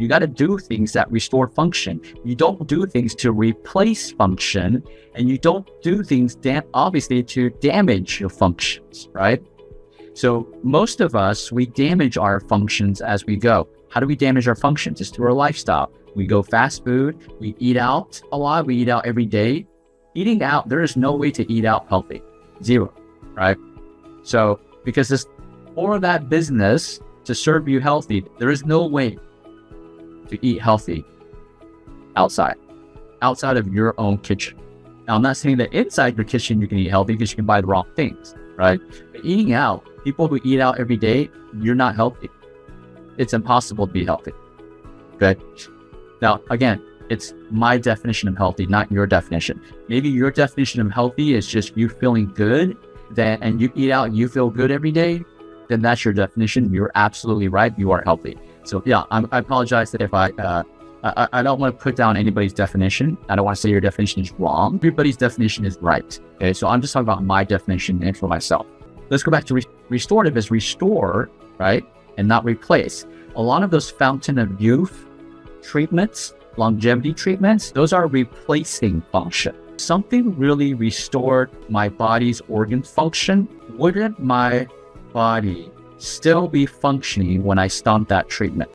You got to do things that restore function. You don't do things to replace function, and you don't do things obviously to damage your functions, right? So most of us, we damage our functions as we go. How do we damage our functions? It's through our lifestyle. We go fast food, we eat out a lot, we eat out every day. Eating out, there is no way to eat out healthy. Zero, right? So because it's for that business to serve you healthy, there is no way to eat healthy outside of your own kitchen. Now, I'm not saying that inside your kitchen you can eat healthy because you can buy the wrong things, right? But eating out, people who eat out every day, you're not healthy. It's impossible to be healthy, okay? Now, again, it's my definition of healthy, not your definition. Maybe your definition of healthy is just you feeling good, and you eat out and you feel good every day, then that's your definition. You're absolutely right. You are healthy. So yeah, I apologize that if I don't want to put down anybody's definition. I don't want to say your definition is wrong. Everybody's definition is right. Okay, so I'm just talking about my definition and for myself. Let's go back to restorative is restore, right? And not replace. A lot of those fountain of youth treatments, longevity treatments, those are replacing function. Something really restored my body's organ function. Wouldn't my body still be functioning when I stopped that treatment?